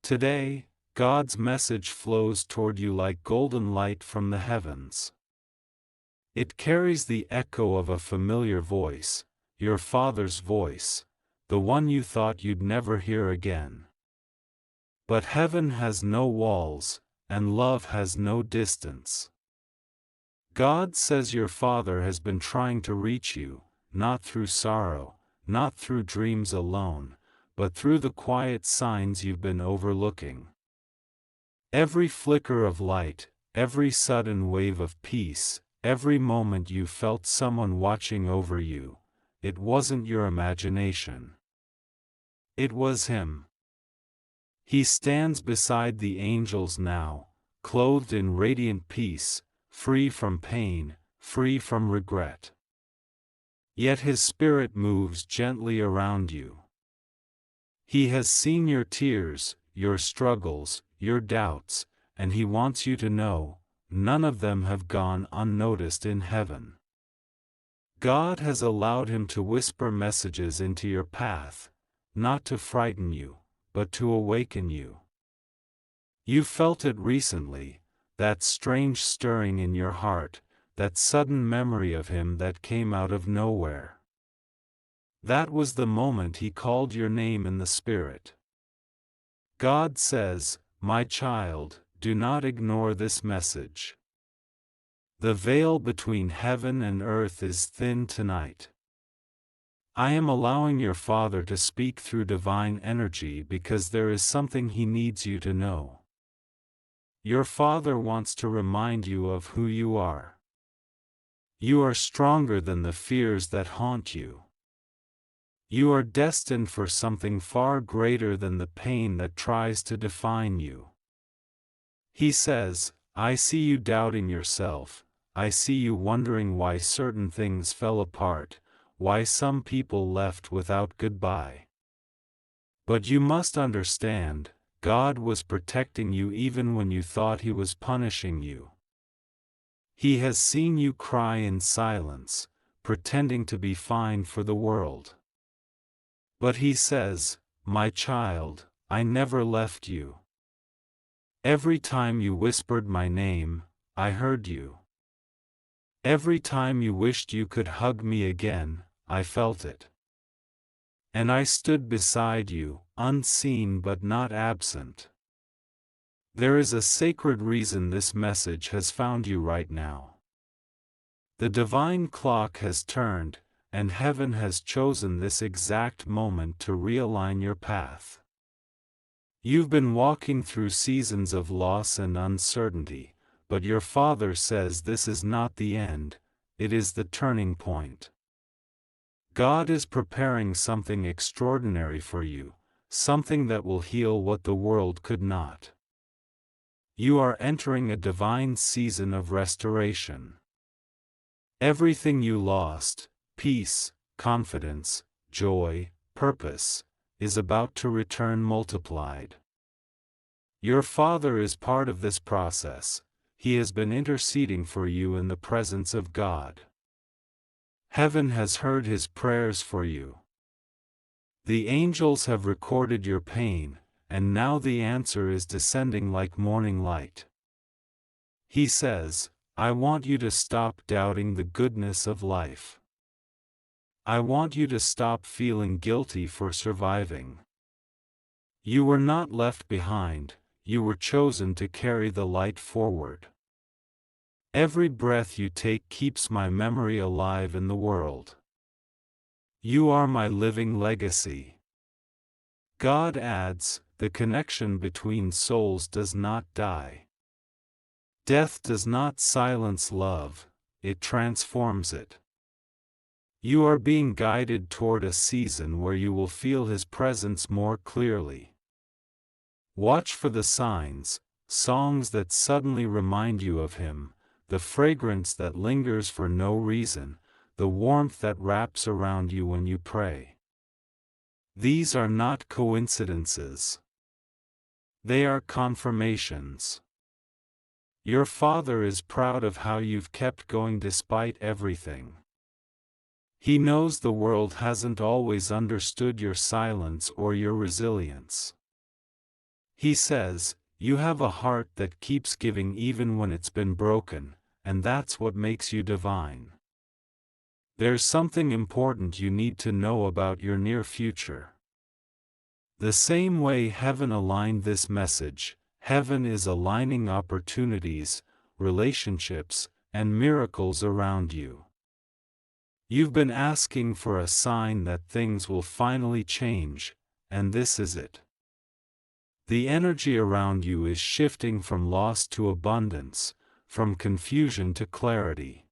Today, God's message flows toward you like golden light from the heavens. It carries the echo of a familiar voice, your Father's voice, the one you thought you'd never hear again. But heaven has no walls, and love has no distance. God says your Father has been trying to reach you, not through sorrow, not through dreams alone, but through the quiet signs you've been overlooking. Every flicker of light, every sudden wave of peace, every moment you felt someone watching over you, it wasn't your imagination. It was Him. He stands beside the angels now, clothed in radiant peace, free from pain, free from regret. Yet His Spirit moves gently around you. He has seen your tears, your struggles, your doubts, and He wants you to know, none of them have gone unnoticed in heaven. God has allowed Him to whisper messages into your path, not to frighten you, but to awaken you. You felt it recently, that strange stirring in your heart, that sudden memory of Him that came out of nowhere. That was the moment He called your name in the Spirit. God says, "My child, do not ignore this message. The veil between heaven and earth is thin tonight. I am allowing your Father to speak through divine energy because there is something He needs you to know. Your Father wants to remind you of who you are. You are stronger than the fears that haunt you. You are destined for something far greater than the pain that tries to define you." He says, "I see you doubting yourself, I see you wondering why certain things fell apart, why some people left without goodbye. But you must understand, God was protecting you even when you thought He was punishing you. He has seen you cry in silence, pretending to be fine for the world. But He says, 'My child, I never left you. Every time you whispered my name, I heard you. Every time you wished you could hug me again, I felt it. And I stood beside you, unseen but not absent.' There is a sacred reason this message has found you right now. The divine clock has turned, and heaven has chosen this exact moment to realign your path. You've been walking through seasons of loss and uncertainty, but your Father says this is not the end, it is the turning point. God is preparing something extraordinary for you, something that will heal what the world could not. You are entering a divine season of restoration. Everything you lost, peace, confidence, joy, purpose, is about to return multiplied. Your Father is part of this process. He has been interceding for you in the presence of God. Heaven has heard His prayers for you. The angels have recorded your pain, and now the answer is descending like morning light. He says, "I want you to stop doubting the goodness of life. I want you to stop feeling guilty for surviving. You were not left behind, you were chosen to carry the light forward. Every breath you take keeps my memory alive in the world. You are my living legacy." God adds, "The connection between souls does not die. Death does not silence love, it transforms it. You are being guided toward a season where you will feel His presence more clearly. Watch for the signs, songs that suddenly remind you of Him, the fragrance that lingers for no reason, the warmth that wraps around you when you pray. These are not coincidences. They are confirmations. Your Father is proud of how you've kept going despite everything. He knows the world hasn't always understood your silence or your resilience. He says, "You have a heart that keeps giving even when it's been broken, and that's what makes you divine. There's something important you need to know about your near future." The same way heaven aligned this message, heaven is aligning opportunities, relationships, and miracles around you. You've been asking for a sign that things will finally change, and this is it. The energy around you is shifting from loss to abundance, from confusion to clarity.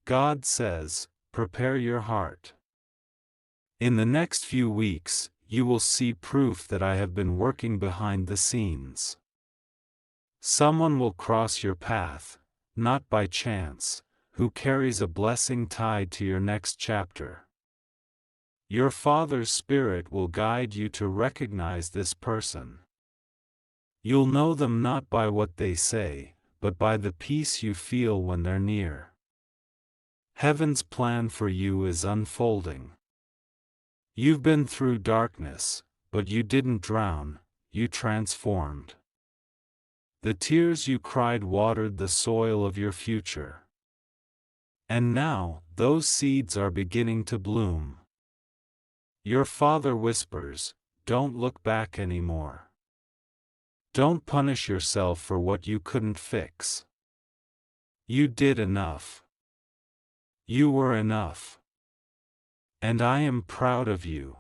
God says, prepare your heart. In the next few weeks, you will see proof that I have been working behind the scenes. Someone will cross your path, not by chance, who carries a blessing tied to your next chapter. Your Father's Spirit will guide you to recognize this person. You'll know them not by what they say, but by the peace you feel when they're near. Heaven's plan for you is unfolding. You've been through darkness, but you didn't drown, you transformed. The tears you cried watered the soil of your future. And now, those seeds are beginning to bloom. Your Father whispers, don't look back anymore. Don't punish yourself for what you couldn't fix. You did enough. You were enough. And I am proud of you.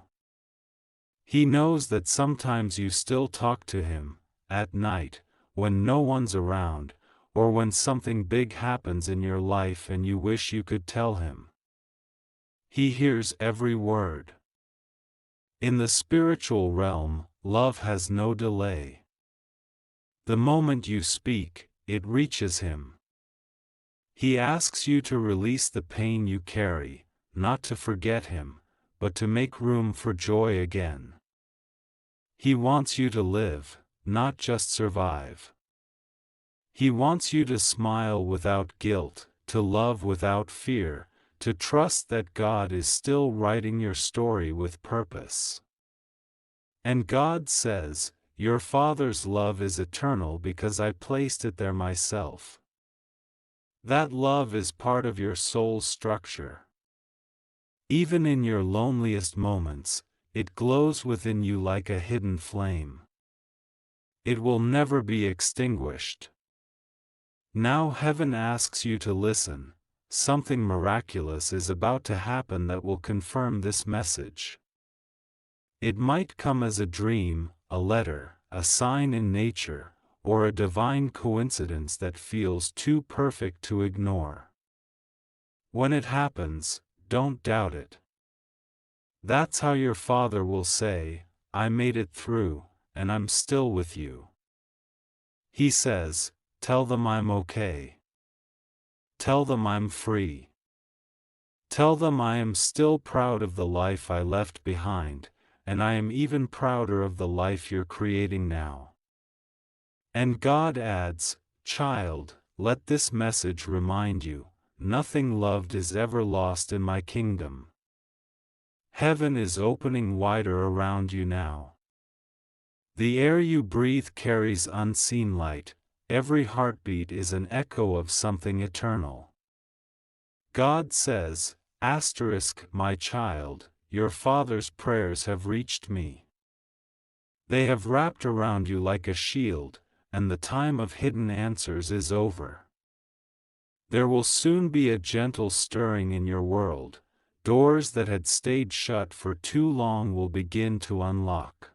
He knows that sometimes you still talk to him, at night, when no one's around, or when something big happens in your life and you wish you could tell him. He hears every word. In the spiritual realm, love has no delay. The moment you speak, it reaches him. He asks you to release the pain you carry, not to forget him, but to make room for joy again. He wants you to live, not just survive. He wants you to smile without guilt, to love without fear, to trust that God is still writing your story with purpose. And God says, your Father's love is eternal because I placed it there myself. That love is part of your soul's structure. Even in your loneliest moments, it glows within you like a hidden flame. It will never be extinguished. Now heaven asks you to listen. Something miraculous is about to happen that will confirm this message. It might come as a dream, a letter, a sign in nature, or a divine coincidence that feels too perfect to ignore. When it happens, don't doubt it. That's how your Father will say, I made it through, and I'm still with you. He says, tell them I'm okay. Tell them I'm free. Tell them I am still proud of the life I left behind, and I am even prouder of the life you're creating now. And God adds, child, let this message remind you, nothing loved is ever lost in my kingdom. Heaven is opening wider around you now. The air you breathe carries unseen light, every heartbeat is an echo of something eternal. God says, my child, your Father's prayers have reached me. They have wrapped around you like a shield, and the time of hidden answers is over. There will soon be a gentle stirring in your world. Doors that had stayed shut for too long will begin to unlock.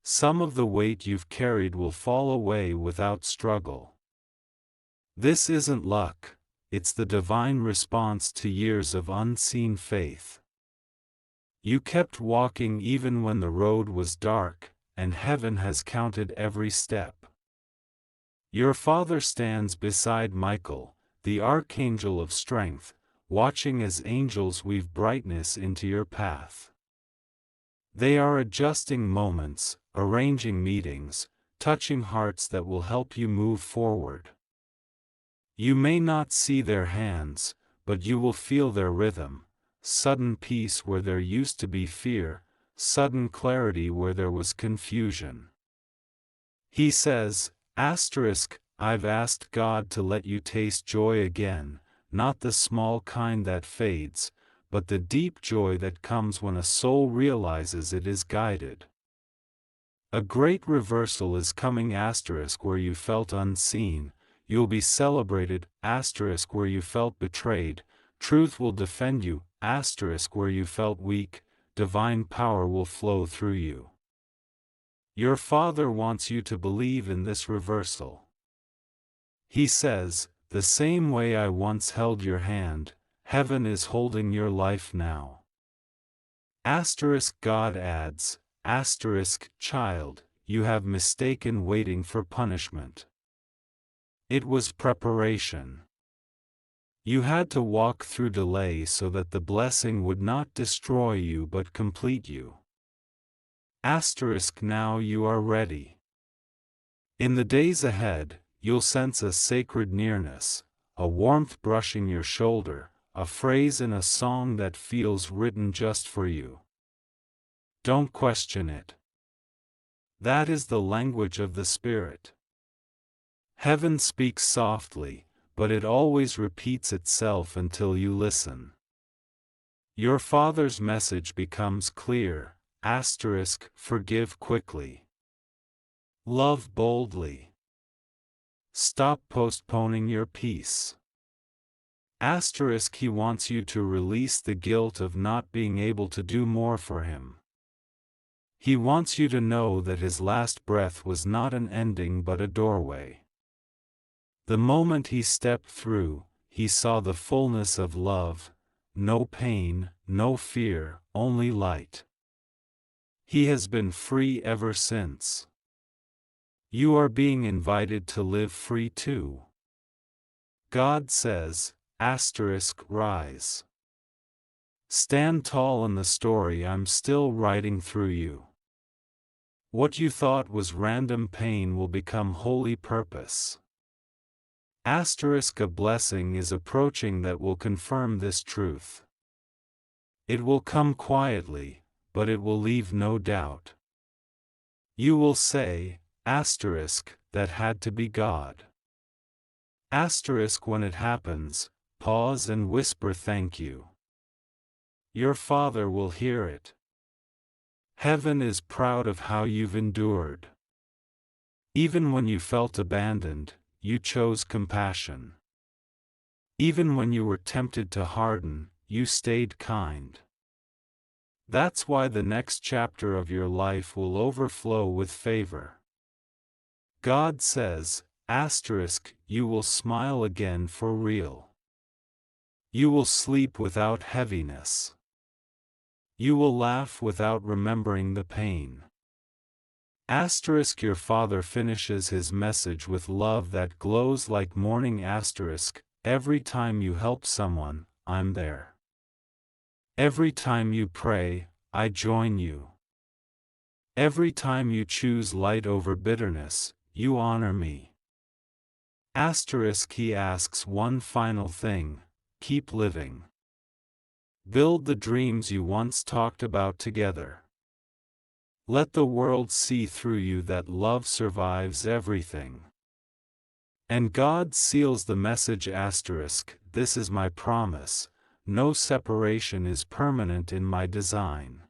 Some of the weight you've carried will fall away without struggle. This isn't luck, it's the divine response to years of unseen faith. You kept walking even when the road was dark, and heaven has counted every step. Your Father stands beside Michael, the Archangel of strength, watching as angels weave brightness into your path. They are adjusting moments, arranging meetings, touching hearts that will help you move forward. You may not see their hands, but you will feel their rhythm, sudden peace where there used to be fear, sudden clarity where there was confusion. He says, I've asked God to let you taste joy again, not the small kind that fades, but the deep joy that comes when a soul realizes it is guided. A great reversal is coming where you felt unseen, you'll be celebrated, where you felt betrayed, truth will defend you, where you felt weak, divine power will flow through you. Your Father wants you to believe in this reversal. He says, the same way I once held your hand, heaven is holding your life now. God adds, child, you have mistaken waiting for punishment. It was preparation. You had to walk through delay so that the blessing would not destroy you but complete you. Now you are ready. In the days ahead, you'll sense a sacred nearness, a warmth brushing your shoulder, a phrase in a song that feels written just for you. Don't question it. That is the language of the Spirit. Heaven speaks softly, but it always repeats itself until you listen. Your Father's message becomes clear, forgive quickly. Love boldly. Stop postponing your peace. He wants you to release the guilt of not being able to do more for him. He wants you to know that his last breath was not an ending but a doorway. The moment he stepped through, he saw the fullness of love, no pain, no fear, only light. He has been free ever since. You are being invited to live free too. God says, rise. Stand tall in the story I'm still writing through you. What you thought was random pain will become holy purpose. A blessing is approaching that will confirm this truth. It will come quietly, but it will leave no doubt. You will say, that had to be God. When it happens, pause and whisper thank you. Your Father will hear it. Heaven is proud of how you've endured. Even when you felt abandoned, you chose compassion. Even when you were tempted to harden, you stayed kind. That's why the next chapter of your life will overflow with favor. God says, you will smile again for real. You will sleep without heaviness. You will laugh without remembering the pain. Your Father finishes his message with love that glows like morning. Every time you help someone, I'm there. Every time you pray, I join you. Every time you choose light over bitterness, you honor me. He asks one final thing, keep living. Build the dreams you once talked about together. Let the world see through you that love survives everything. And God seals the message this is my promise, no separation is permanent in my design.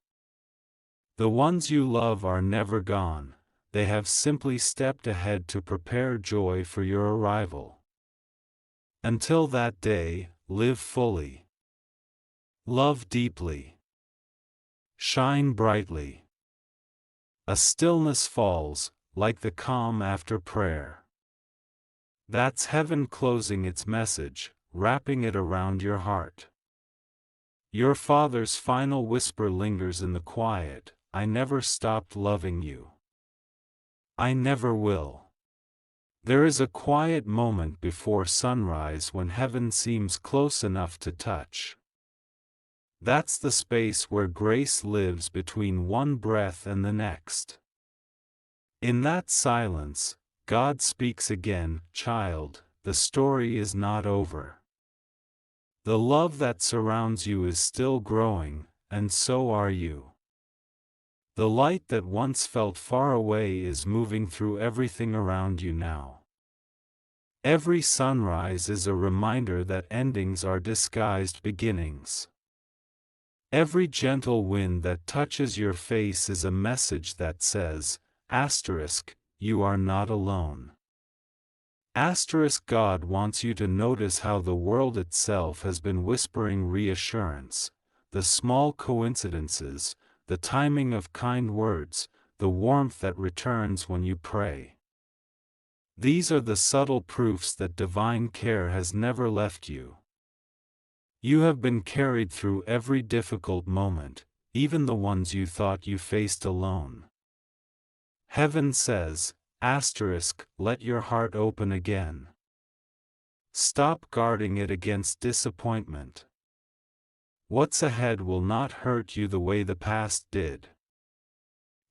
The ones you love are never gone, they have simply stepped ahead to prepare joy for your arrival. Until that day, live fully. Love deeply. Shine brightly. A stillness falls, like the calm after prayer. That's heaven closing its message, wrapping it around your heart. Your Father's final whisper lingers in the quiet, I never stopped loving you. I never will. There is a quiet moment before sunrise when heaven seems close enough to touch. That's the space where grace lives between one breath and the next. In that silence, God speaks again, child, the story is not over. The love that surrounds you is still growing, and so are you. The light that once felt far away is moving through everything around you now. Every sunrise is a reminder that endings are disguised beginnings. Every gentle wind that touches your face is a message that says, asterisk, you are not alone. Asterisk, God wants you to notice how the world itself has been whispering reassurance, the small coincidences, the timing of kind words, the warmth that returns when you pray. These are the subtle proofs that divine care has never left you. You have been carried through every difficult moment, even the ones you thought you faced alone. Heaven says, asterisk, let your heart open again. Stop guarding it against disappointment. What's ahead will not hurt you the way the past did.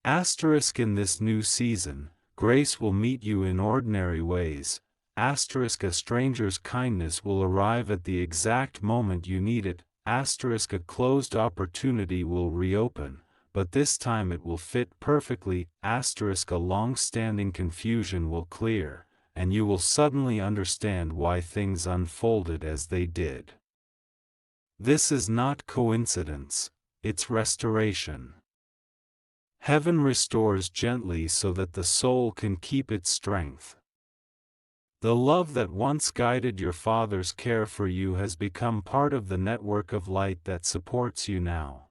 Asterisk, in this new season, grace will meet you in ordinary ways. Asterisk, a stranger's kindness will arrive at the exact moment you need it. Asterisk, a closed opportunity will reopen, but this time it will fit perfectly. Asterisk, a long-standing confusion will clear, and you will suddenly understand why things unfolded as they did. This is not coincidence, it's restoration. Heaven restores gently so that the soul can keep its strength. The love that once guided your Father's care for you has become part of the network of light that supports you now.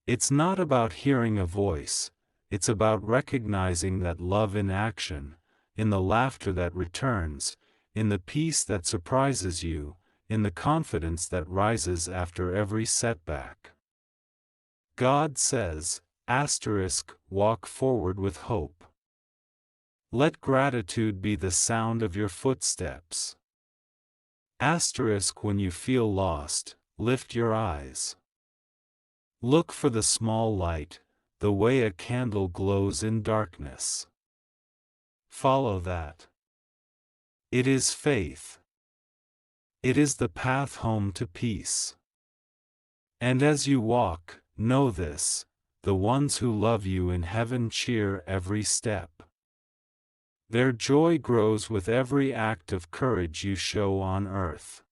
It's not about hearing a voice, it's about recognizing that love in action, in the laughter that returns, in the peace that surprises you, in the confidence that rises after every setback. God says, asterisk, walk forward with hope. Let gratitude be the sound of your footsteps. Asterisk, when you feel lost, lift your eyes. Look for the small light, the way a candle glows in darkness. Follow that. It is faith. It is the path home to peace. And as you walk, know this, the ones who love you in heaven cheer every step. Their joy grows with every act of courage you show on earth.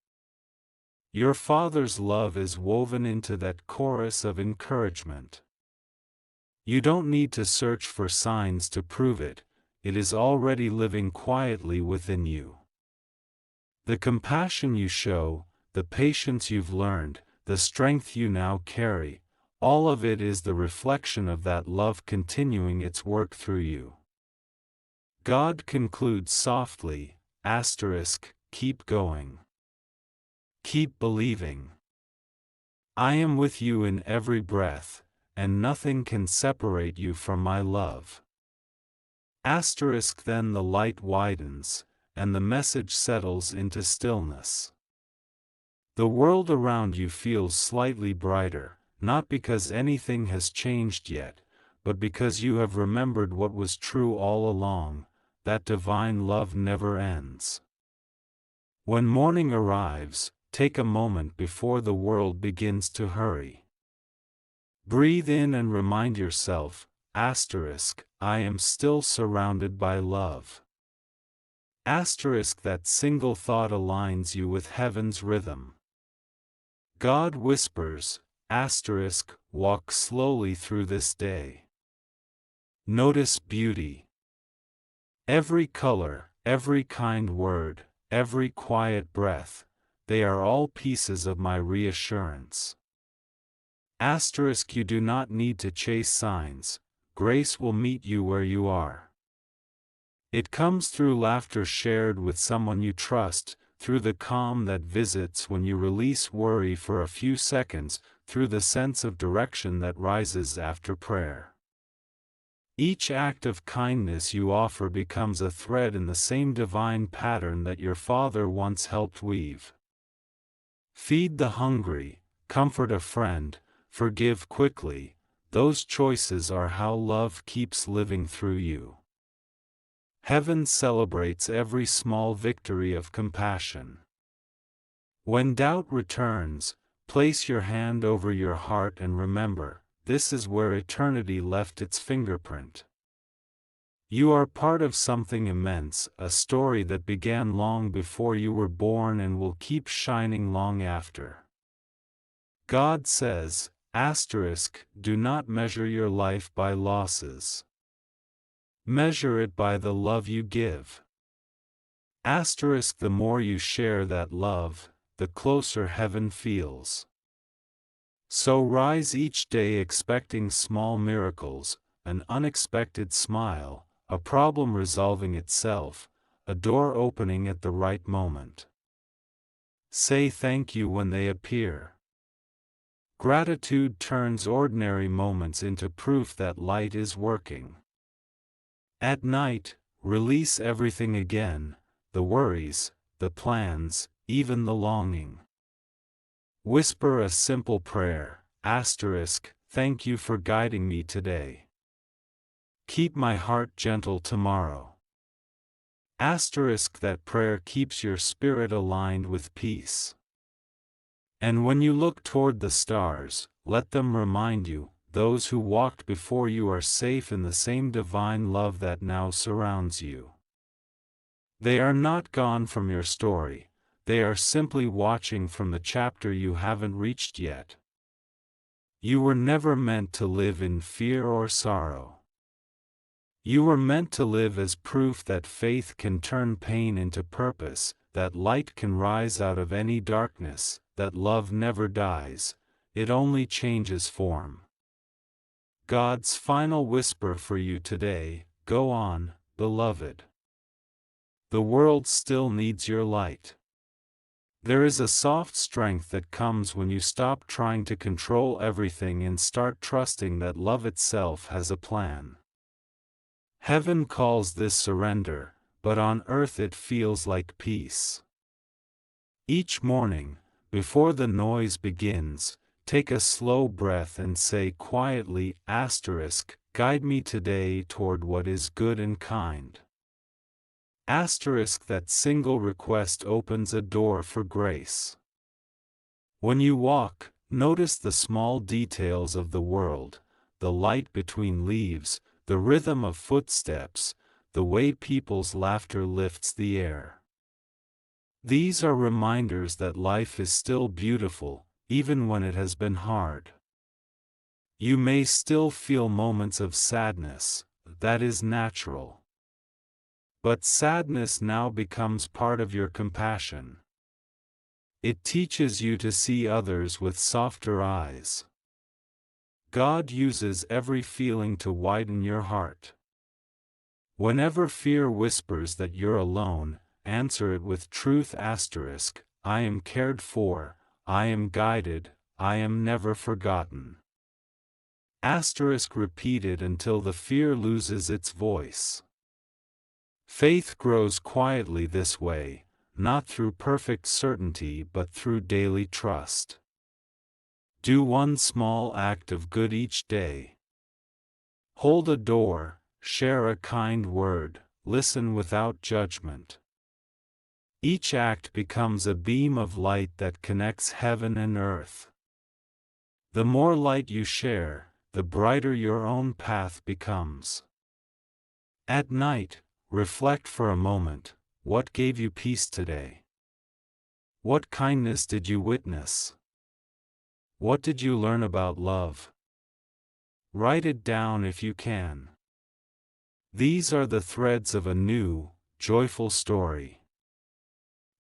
Your Father's love is woven into that chorus of encouragement. You don't need to search for signs to prove it, it is already living quietly within you. The compassion you show, the patience you've learned, the strength you now carry, all of it is the reflection of that love continuing its work through you. God concludes softly, asterisk, keep going. Keep believing. I am with you in every breath, and nothing can separate you from my love. Asterisk, then the light widens, and the message settles into stillness. The world around you feels slightly brighter, not because anything has changed yet, but because you have remembered what was true all along, that divine love never ends. When morning arrives, take a moment before the world begins to hurry. Breathe in and remind yourself, asterisk, I am still surrounded by love. Asterisk, that single thought aligns you with heaven's rhythm. God whispers, asterisk, walk slowly through this day. Notice beauty. Every color, every kind word, every quiet breath, they are all pieces of my reassurance. Asterisk, you do not need to chase signs, grace will meet you where you are. It comes through laughter shared with someone you trust, through the calm that visits when you release worry for a few seconds, through the sense of direction that rises after prayer. Each act of kindness you offer becomes a thread in the same divine pattern that your Father once helped weave. Feed the hungry, comfort a friend, forgive quickly, those choices are how love keeps living through you. Heaven celebrates every small victory of compassion. When doubt returns, place your hand over your heart and remember, this is where eternity left its fingerprint. You are part of something immense, a story that began long before you were born and will keep shining long after. God says, do not measure your life by losses. Measure it by the love you give. The more you share that love, the closer heaven feels. So rise each day expecting small miracles, an unexpected smile, a problem resolving itself, a door opening at the right moment. Say thank you when they appear. Gratitude turns ordinary moments into proof that light is working. At night, release everything again, the worries, the plans, even the longing. Whisper a simple prayer, thank you for guiding me today. Keep my heart gentle tomorrow. That prayer keeps your spirit aligned with peace. And when you look toward the stars, let them remind you, those who walked before you are safe in the same divine love that now surrounds you. They are not gone from your story, they are simply watching from the chapter you haven't reached yet. You were never meant to live in fear or sorrow. You were meant to live as proof that faith can turn pain into purpose, that light can rise out of any darkness, that love never dies, it only changes form. God's final whisper for you today, go on, beloved. The world still needs your light. There is a soft strength that comes when you stop trying to control everything and start trusting that love itself has a plan. Heaven calls this surrender, but on earth it feels like peace. Each morning, before the noise begins, take a slow breath and say quietly, guide me today toward what is good and kind. That single request opens a door for grace. When you walk, notice the small details of the world, the light between leaves, the rhythm of footsteps, the way people's laughter lifts the air. These are reminders that life is still beautiful, even when it has been hard. You may still feel moments of sadness, that is natural. But sadness now becomes part of your compassion. It teaches you to see others with softer eyes. God uses every feeling to widen your heart. Whenever fear whispers that you're alone, answer it with truth. I am cared for, I am guided, I am never forgotten. Repeat it until the fear loses its voice. Faith grows quietly this way, not through perfect certainty but through daily trust. Do one small act of good each day. Hold a door, share a kind word, listen without judgment. Each act becomes a beam of light that connects heaven and earth. The more light you share, the brighter your own path becomes. At night, reflect for a moment, what gave you peace today? What kindness did you witness? What did you learn about love? Write it down if you can. These are the threads of a new, joyful story.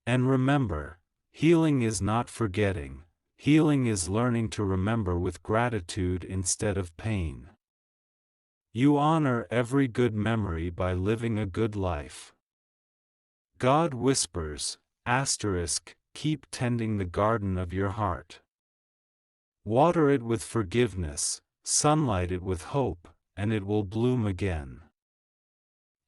And remember, healing is not forgetting, healing is learning to remember with gratitude instead of pain. You honor every good memory by living a good life. God whispers, keep tending the garden of your heart. Water it with forgiveness, sunlight it with hope, and it will bloom again.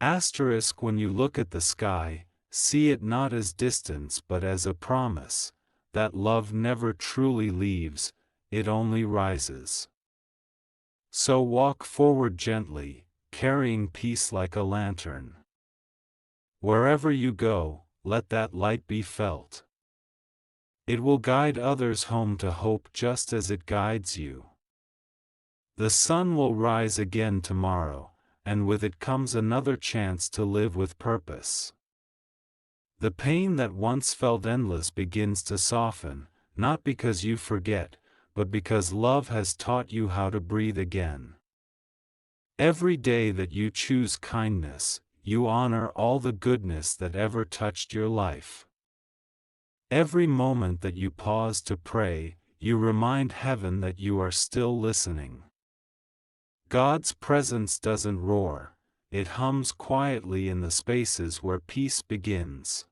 When you look at the sky, see it not as distance but as a promise, that love never truly leaves, it only rises. So walk forward gently, carrying peace like a lantern. Wherever you go, let that light be felt. It will guide others home to hope just as it guides you. The sun will rise again tomorrow, and with it comes another chance to live with purpose. The pain that once felt endless begins to soften, not because you forget, but because love has taught you how to breathe again. Every day that you choose kindness, you honor all the goodness that ever touched your life. Every moment that you pause to pray, you remind heaven that you are still listening. God's presence doesn't roar, it hums quietly in the spaces where peace begins.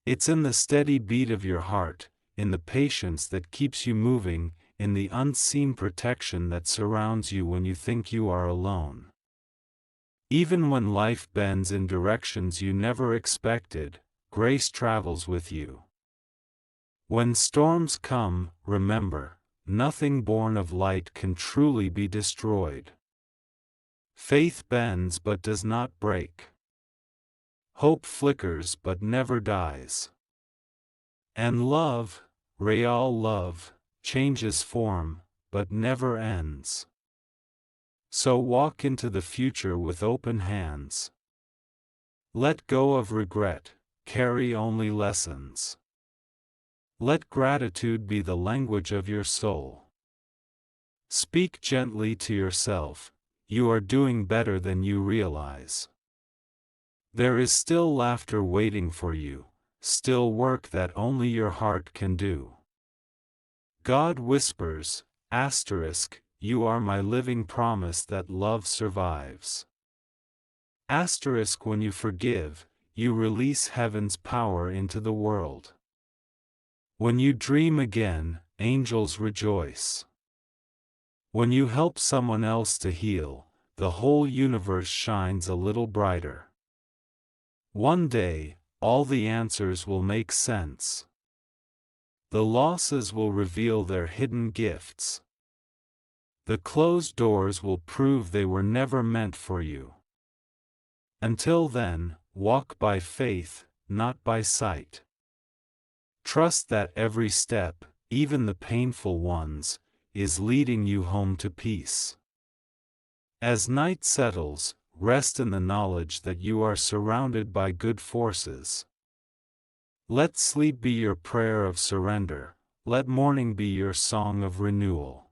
It's in the steady beat of your heart, in the patience that keeps you moving, in the unseen protection that surrounds you when you think you are alone. Even when life bends in directions you never expected, grace travels with you. When storms come, remember, nothing born of light can truly be destroyed. Faith bends but does not break. Hope flickers but never dies. And love, real love, changes form, but never ends. So walk into the future with open hands. Let go of regret, carry only lessons. Let gratitude be the language of your soul. Speak gently to yourself, you are doing better than you realize. There is still laughter waiting for you, still work that only your heart can do. God whispers, asterisk, you are my living promise that love survives. Asterisk, when you forgive, you release heaven's power into the world. When you dream again, angels rejoice. When you help someone else to heal, the whole universe shines a little brighter. One day, all the answers will make sense. The losses will reveal their hidden gifts. The closed doors will prove they were never meant for you. Until then, walk by faith, not by sight. Trust that every step, even the painful ones, is leading you home to peace. As night settles, rest in the knowledge that you are surrounded by good forces. Let sleep be your prayer of surrender, let morning be your song of renewal.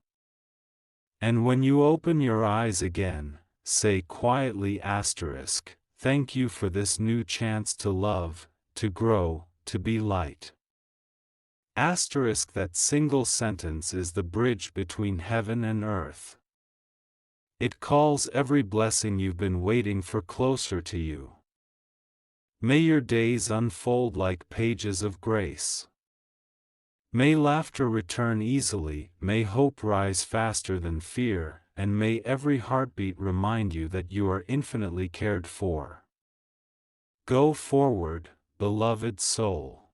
And when you open your eyes again, say quietly asterisk, thank you for this new chance to love, to grow, to be light. Asterisk, that single sentence is the bridge between heaven and earth. It calls every blessing you've been waiting for closer to you. May your days unfold like pages of grace. May laughter return easily, may hope rise faster than fear, and may every heartbeat remind you that you are infinitely cared for. Go forward, beloved soul.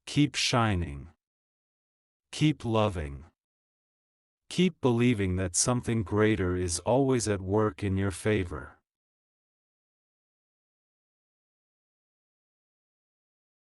Keep shining. Keep loving. Keep believing that something greater is always at work in your favor.